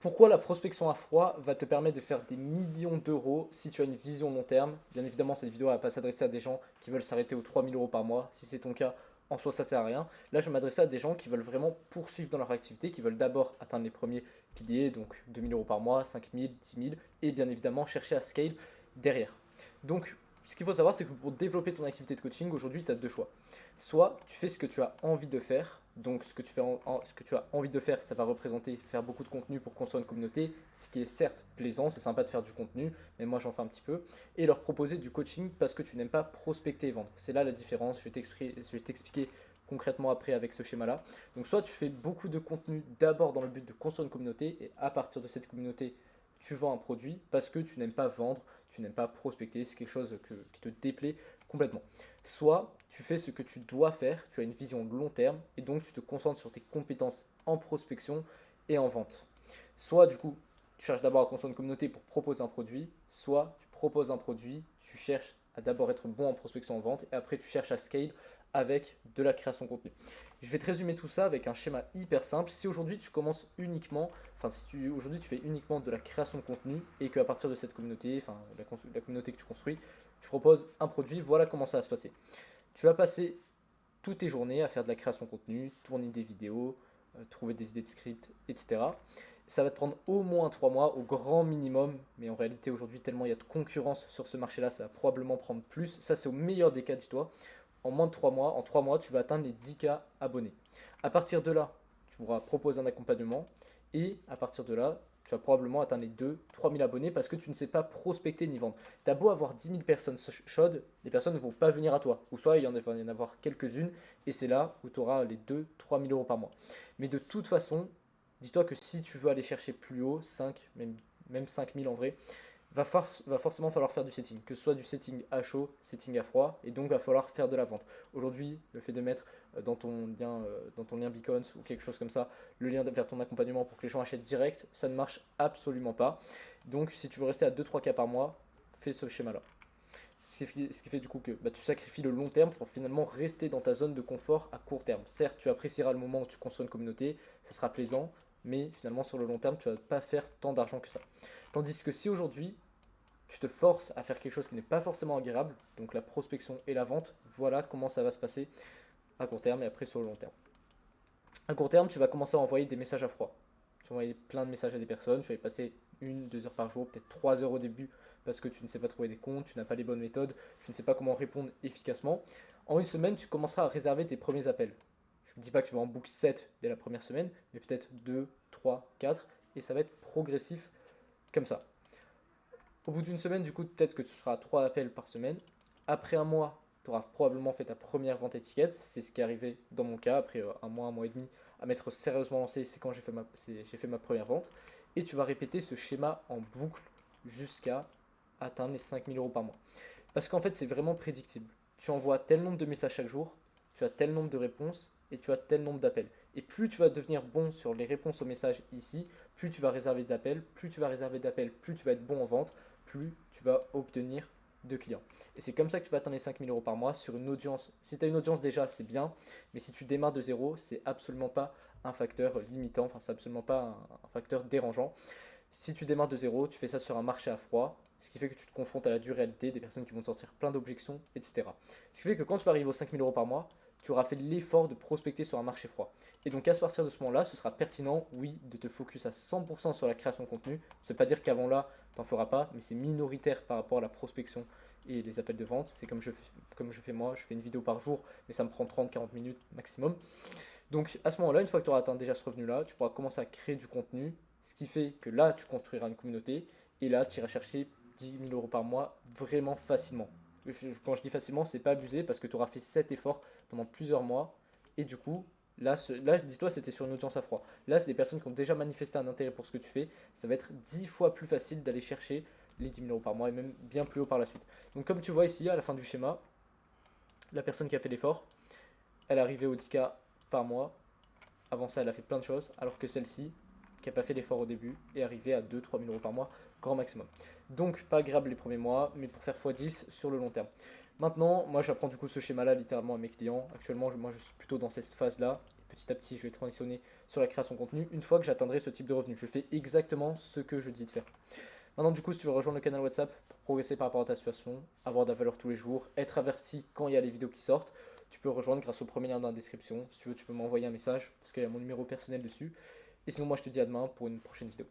Pourquoi la prospection à froid va te permettre de faire des millions d'euros si tu as une vision long terme? Bien évidemment, cette vidéo ne va pas s'adresser à des gens qui veulent s'arrêter aux 3 000 € par mois. Si c'est ton cas, en soi, ça sert à rien. Là, je vais m'adresser à des gens qui veulent vraiment poursuivre dans leur activité, qui veulent d'abord atteindre les premiers piliers, donc 2 000 € par mois, 5 000, 10 000, et bien évidemment chercher à scale derrière. Donc, ce qu'il faut savoir, c'est que pour développer ton activité de coaching, aujourd'hui, tu as deux choix. Soit tu fais ce que tu as envie de faire, donc ce que ce que tu as envie de faire, ça va représenter faire beaucoup de contenu pour construire une communauté, ce qui est certes plaisant, c'est sympa de faire du contenu, mais moi j'en fais un petit peu, et leur proposer du coaching parce que tu n'aimes pas prospecter et vendre. C'est là la différence, je vais t'expliquer concrètement après avec ce schéma-là. Donc soit tu fais beaucoup de contenu d'abord dans le but de construire une communauté, et à partir de cette communauté, tu vends un produit parce que tu n'aimes pas vendre, tu n'aimes pas prospecter, c'est quelque chose qui te déplaît complètement. Soit tu fais ce que tu dois faire, tu as une vision long terme et donc tu te concentres sur tes compétences en prospection et en vente. Soit du coup, tu cherches d'abord à construire une communauté pour proposer un produit, soit tu proposes un produit, tu cherches à d'abord être bon en prospection et en vente et après tu cherches à scale avec de la création de contenu. Je vais te résumer tout ça avec un schéma hyper simple. Si aujourd'hui tu commences uniquement, enfin si aujourd'hui tu fais uniquement de la création de contenu et qu'à partir de cette communauté, enfin la communauté que tu construis, tu proposes un produit, voilà comment ça va se passer. Tu vas passer toutes tes journées à faire de la création de contenu, tourner des vidéos, trouver des idées de script, etc. Ça va te prendre au moins 3 mois, au grand minimum, mais en réalité aujourd'hui tellement il y a de concurrence sur ce marché-là, ça va probablement prendre plus. Ça c'est au meilleur des cas, dis-toi. En moins de 3 mois, en 3 mois, tu vas atteindre les 10K abonnés. À partir de là, tu pourras proposer un accompagnement et à partir de là, tu vas probablement atteindre les 2 000 3 000 abonnés parce que tu ne sais pas prospecter ni vendre. Tu as beau avoir 10 000 personnes chaudes, les personnes ne vont pas venir à toi. Ou soit il va y en avoir quelques-unes et c'est là où tu auras les 2 000 3 000 € par mois. Mais de toute façon, dis-toi que si tu veux aller chercher plus haut, 5, même 5 000 en vrai, va forcément falloir faire du setting, que ce soit du setting à chaud, setting à froid, et donc va falloir faire de la vente. Aujourd'hui, le fait de mettre dans ton lien Beacons ou quelque chose comme ça, le lien vers ton accompagnement pour que les gens achètent direct, ça ne marche absolument pas. Donc si tu veux rester à 2-3K par mois, fais ce schéma-là. Ce qui fait du coup que tu sacrifies le long terme pour finalement rester dans ta zone de confort à court terme. Certes, tu apprécieras le moment où tu construis une communauté, ça sera plaisant, mais finalement sur le long terme, tu ne vas pas faire tant d'argent que ça. Tandis que si aujourd'hui, tu te forces à faire quelque chose qui n'est pas forcément agréable, donc la prospection et la vente, voilà comment ça va se passer à court terme et après sur le long terme. À court terme, tu vas commencer à envoyer des messages à froid. Tu vas envoyer plein de messages à des personnes, tu vas y passer 1, 2 heures par jour, peut-être 3 heures au début parce que tu ne sais pas trouver des comptes, tu n'as pas les bonnes méthodes, tu ne sais pas comment répondre efficacement. En une semaine, tu commenceras à réserver tes premiers appels. Je ne dis pas que tu vas en book 7 dès la première semaine, mais peut-être 2, 3, 4, et ça va être progressif comme ça. Au bout d'une semaine, du coup, peut-être que tu feras 3 appels par semaine. Après un mois, tu auras probablement fait ta première vente étiquette. C'est ce qui est arrivé dans mon cas. Après un mois et demi à m'être sérieusement lancé, c'est quand j'ai fait ma première vente. Et tu vas répéter ce schéma en boucle jusqu'à atteindre les 5 000 € par mois. Parce qu'en fait, c'est vraiment prédictible. Tu envoies tel nombre de messages chaque jour, tu as tel nombre de réponses et tu as tel nombre d'appels. Et plus tu vas devenir bon sur les réponses aux messages ici, plus tu vas réserver d'appels, plus tu vas réserver d'appels, plus tu vas être bon en vente, plus tu vas obtenir de clients. Et c'est comme ça que tu vas atteindre les 5 000 € par mois sur une audience. Si tu as une audience déjà, c'est bien, mais si tu démarres de zéro, c'est absolument pas un facteur limitant, enfin c'est absolument pas un facteur dérangeant. Si tu démarres de zéro, tu fais ça sur un marché à froid, ce qui fait que tu te confrontes à la dure réalité, des personnes qui vont te sortir plein d'objections, etc. Ce qui fait que quand tu vas arriver aux 5 000 € par mois, tu auras fait l'effort de prospecter sur un marché froid. Et donc à partir de ce moment-là, ce sera pertinent, oui, de te focus à 100% sur la création de contenu. Ça ne veut pas dire qu'avant là, tu n'en feras pas, mais c'est minoritaire par rapport à la prospection et les appels de vente. C'est comme je fais moi, je fais une vidéo par jour, mais ça me prend 30-40 minutes maximum. Donc à ce moment-là, une fois que tu auras atteint déjà ce revenu-là, tu pourras commencer à créer du contenu, ce qui fait que là, tu construiras une communauté, et là, tu iras chercher 10 000 € par mois vraiment facilement. Quand je dis facilement, c'est pas abusé parce que tu auras fait cet effort pendant plusieurs mois. Et du coup, là dis-toi, c'était sur une audience à froid. Là, c'est des personnes qui ont déjà manifesté un intérêt pour ce que tu fais. Ça va être 10 fois plus facile d'aller chercher les 10 000 € par mois et même bien plus haut par la suite. Donc, comme tu vois ici, à la fin du schéma, la personne qui a fait l'effort, elle est arrivée au 10K par mois. Avant ça, elle a fait plein de choses, alors que celle-ci, qui n'a pas fait l'effort au début, est arrivée à 2-3 000 € par mois, grand maximum. Donc, pas agréable les premiers mois, mais pour faire x10 sur le long terme. Maintenant, moi j'apprends du coup ce schéma-là littéralement à mes clients. Actuellement, moi je suis plutôt dans cette phase-là. petit à petit, je vais transitionner sur la création de contenu une fois que j'atteindrai ce type de revenu. Je fais exactement ce que je dis de faire. Maintenant, du coup, si tu veux rejoindre le canal WhatsApp pour progresser par rapport à ta situation, avoir de la valeur tous les jours, être averti quand il y a les vidéos qui sortent, tu peux rejoindre grâce au premier lien dans la description. Si tu veux, tu peux m'envoyer un message parce qu'il y a mon numéro personnel dessus. Et sinon, moi, je te dis à demain pour une prochaine vidéo.